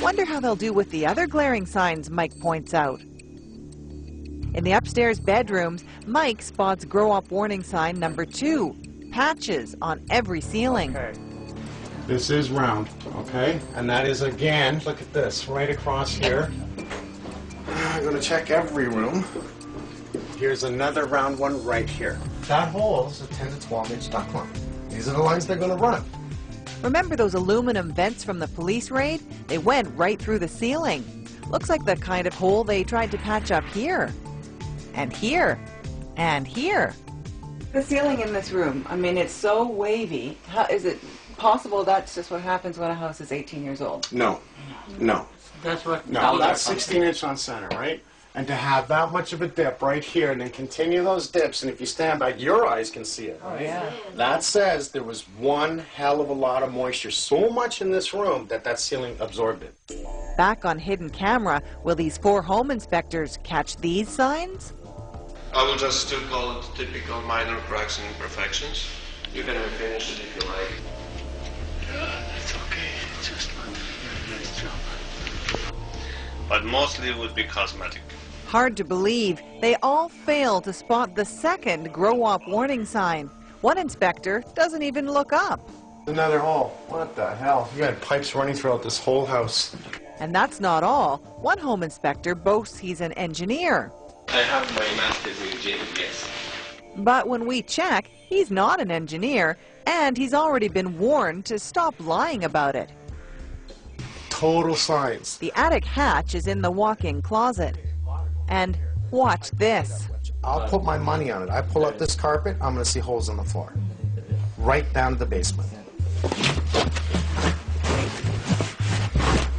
Wonder how they'll do with the other glaring signs Mike points out. In the upstairs bedrooms, Mike spots grow up warning sign number 2, patches on every ceiling. Okay. This is round, okay? And that is, again, look at this, right across here. I'm going to check every room. Here's another round one right here. That hole is a 10 to 12 inch duct line. These are the lines they're going to run. Remember those aluminum vents from the police raid? They went right through the ceiling. Looks like the kind of hole they tried to patch up here. And here. And here. The ceiling in this room, I mean, it's so wavy. How, is it possible that's just what happens when a house is 18 years old? No. No. That's what. No, that's 16 inch on center, right? And to have that much of a dip right here and then continue those dips, and if you stand back, your eyes can see it, right? Oh, yeah. That says there was one hell of a lot of moisture, so much in this room that ceiling absorbed it. Back on hidden camera, will these 4 home inspectors catch these signs? I will just still call it typical minor cracks and imperfections. You can refinish it if you like. It's okay. It's just one nice job. But mostly it would be cosmetic. Hard to believe, they all fail to spot the second grow up warning sign. One inspector doesn't even look up. Another hole. What the hell? You had pipes running throughout this whole house. And that's not all. One home inspector boasts he's an engineer. I have my master's degree, yes. But when we check, he's not an engineer, and he's already been warned to stop lying about it. Total signs. The attic hatch is in the walk-in closet. And watch this. I'll put my money on it. I pull up this carpet, I'm going to see holes in the floor. Right down to the basement.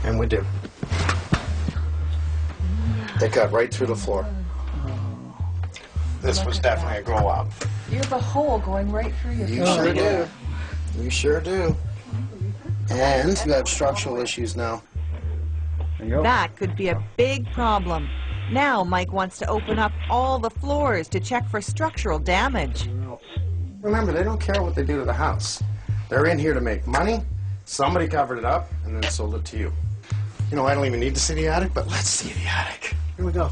And we do. They cut right through the floor. This was definitely a grow up. You have a hole going right through your You sure do. You sure do. And you have structural issues now. That could be a big problem. Now Mike wants to open up all the floors to check for structural damage. Remember, they don't care what they do to the house. They're in here to make money. Somebody covered it up and then sold it to you. You know, I don't even need to see the attic, but let's see the attic. Here we go.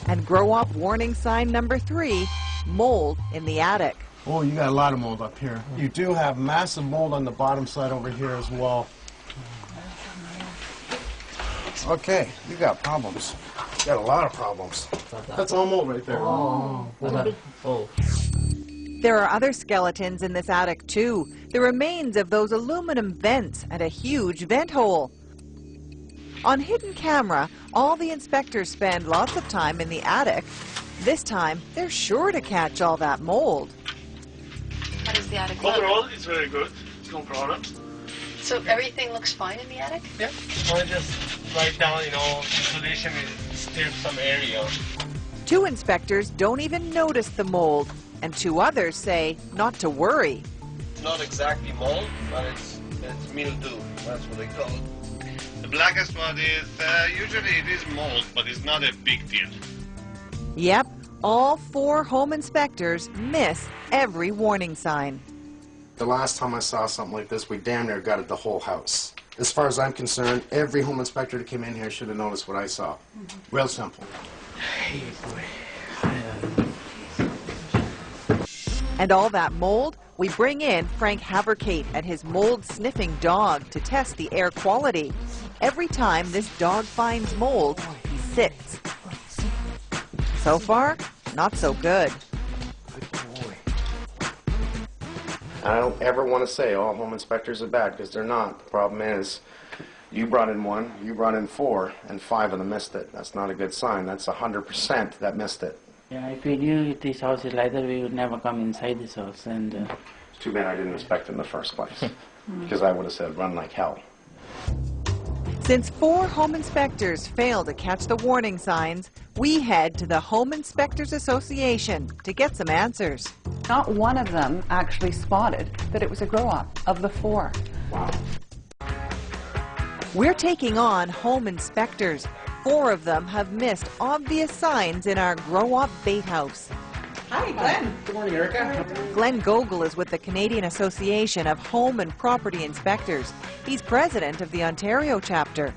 And grow up warning sign number 3, mold in the attic. Oh, you got a lot of mold up here. You do have massive mold on the bottom side over here as well. Okay, you got problems. You got a lot of problems. That's all mold right there. Oh. There are other skeletons in this attic too. The remains of those aluminum vents and a huge vent hole. On hidden camera, all the inspectors spend lots of time in the attic. This time, they're sure to catch all that mold. How does the attic look? Overall, it's very good. It's no problem. So everything looks fine in the attic? Yeah. I just write down, insulation is still some area. 2 inspectors don't even notice the mold, and 2 others say not to worry. It's not exactly mold, but it's mildew. That's what they call it. The blackest one is, usually it is mold, but it's not a big deal. Yep, all 4 home inspectors miss every warning sign. The last time I saw something like this, we damn near gutted the whole house. As far as I'm concerned, every home inspector that came in here should have noticed what I saw. Real simple. Hey, boy. And all that mold, we bring in Frank Haverkate and his mold-sniffing dog to test the air quality. Every time this dog finds mold, he sits. So far, not so good. I don't ever want to say all home inspectors are bad, because they're not. The problem is, you brought in 1, you brought in 4, and 5 of them missed it. That's not a good sign. That's 100% that missed it. Yeah, if we knew this house is like that, we would never come inside this house. And It's too bad I didn't inspect it in the first place, because I would have said run like hell. Since 4 home inspectors failed to catch the warning signs, we head to the Home Inspectors Association to get some answers. Not one of them actually spotted that it was a grow-up of the 4. Wow. We're taking on home inspectors. 4 of them have missed obvious signs in our grow-up bait house. Hi, Glenn. Good morning, Erica. Glenn Gogol is with the Canadian Association of Home and Property Inspectors. He's president of the Ontario chapter.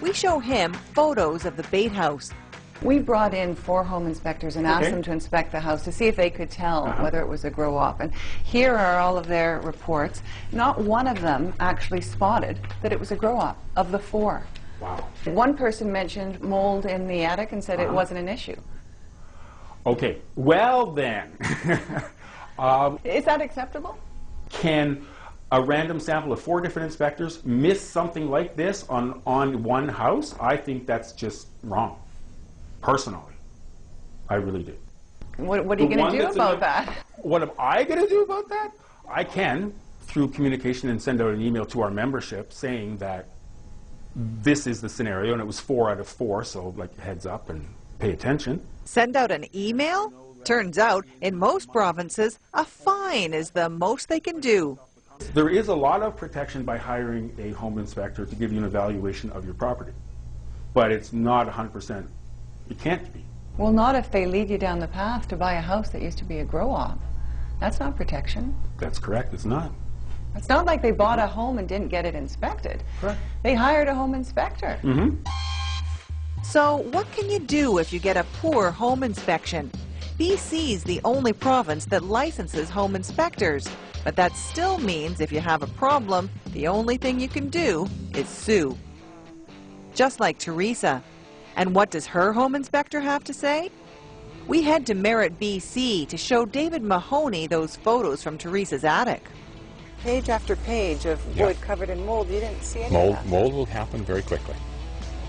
We show him photos of the bait house. We brought in 4 home inspectors and asked them to inspect the house to see if they could tell whether it was a grow-op. And here are all of their reports. Not one of them actually spotted that it was a grow-op of the 4. Wow. One person mentioned mold in the attic and said it wasn't an issue. Okay, well then. Is that acceptable? Can a random sample of 4 different inspectors miss something like this on one house? I think that's just wrong. Personally, I really do. What are you going to do about that? What am I going to do about that? I can, through communication, and send out an email to our membership saying that this is the scenario, and it was 4 out of 4, so like heads up and pay attention. Send out an email? Turns out, in most provinces, a fine is the most they can do. There is a lot of protection by hiring a home inspector to give you an evaluation of your property, but it's not 100%. It can't be. Well, not if they lead you down the path to buy a house that used to be a grow-op. That's not protection. That's correct, it's not. It's not like they bought a home and didn't get it inspected. Correct. They hired a home inspector. Mm-hmm. So what can you do if you get a poor home inspection? BC's the only province that licenses home inspectors. But that still means if you have a problem, the only thing you can do is sue. Just like Teresa. And what does her home inspector have to say? We head to Merritt, BC to show David Mahoney those photos from Teresa's attic. Page after page of wood covered in mold. You didn't see any of that. Mold will happen very quickly.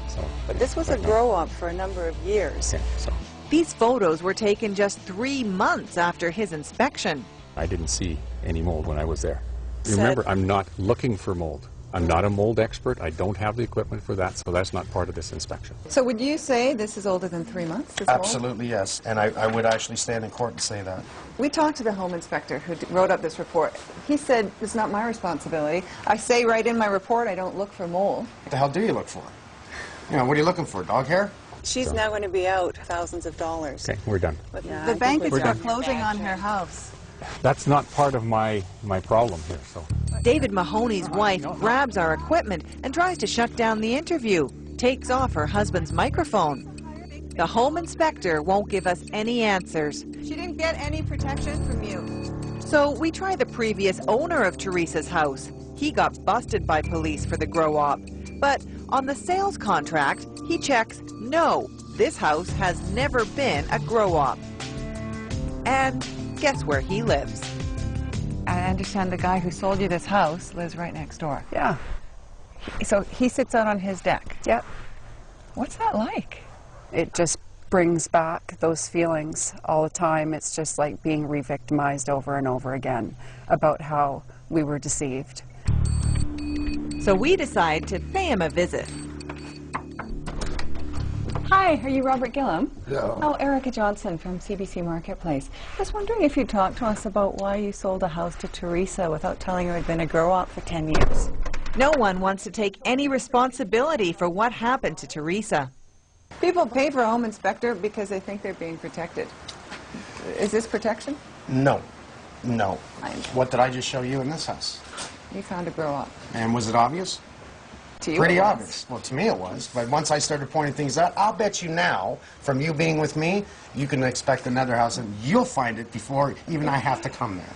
So, but this was a grow-up for a number of years. Yeah, so These photos were taken just 3 months after his inspection. I didn't see any mold when I was there. Remember, I'm not looking for mold. I'm not a mold expert. I don't have the equipment for that, so that's not part of this inspection. So would you say this is older than 3 months? This mold? Absolutely, yes. And I would actually stand in court and say that. We talked to the home inspector who wrote up this report. He said, it's not my responsibility. I say right in my report I don't look for mold. What the hell do you look for? You know, what are you looking for, dog hair? She's now going to be out thousands of dollars. Okay, we're done. The bank is foreclosing on her house. That's not part of my problem here, so. David Mahoney's wife grabs our equipment and tries to shut down the interview, takes off her husband's microphone. The home inspector won't give us any answers. She didn't get any protection from you. So we try the previous owner of Teresa's house. He got busted by police for the grow-op. But on the sales contract, he checks, no, this house has never been a grow-op. And guess where he lives? I understand the guy who sold you this house lives right next door. Yeah. So he sits out on his deck? Yep. What's that like? It just brings back those feelings all the time. It's just like being re-victimized over and over again about how we were deceived. So we decide to pay him a visit. Hi, are you Robert Gillum? No. Oh, Erica Johnson from CBC Marketplace. I was wondering if you'd talk to us about why you sold a house to Teresa without telling her it had been a grow-op for 10 years. No one wants to take any responsibility for what happened to Teresa. People pay for a home inspector because they think they're being protected. Is this protection? No. No. What did I just show you in this house? You found a grow-op. And was it obvious? To you Pretty it was. obvious. Well, to me it was. But once I started pointing things out, I'll bet you now, from you being with me, you can expect another house and you'll find it before even I have to come there.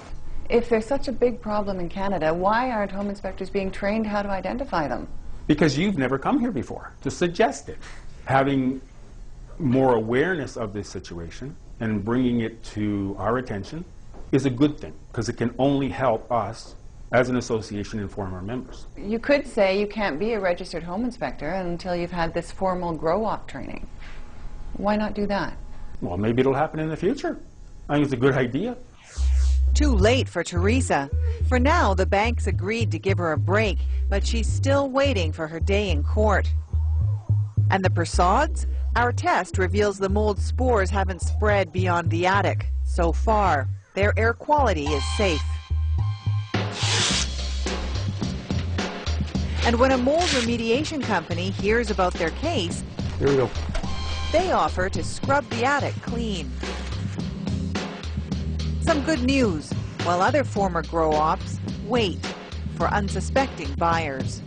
If there's such a big problem in Canada, why aren't home inspectors being trained how to identify them? Because you've never come here before to suggest it. Having more awareness of this situation and bringing it to our attention is a good thing, because it can only help us as an association inform our members. You could say you can't be a registered home inspector until you've had this formal grow-op training. Why not do that? Well, maybe it'll happen in the future. I think it's a good idea. Too late for Teresa. For now, the bank's agreed to give her a break, but she's still waiting for her day in court. And the Persaud's? Our test reveals the mold spores haven't spread beyond the attic. So far, their air quality is safe. And when a mold remediation company hears about their case, Here we go. they offer to scrub the attic clean. Some good news, while other former grow-ops wait for unsuspecting buyers.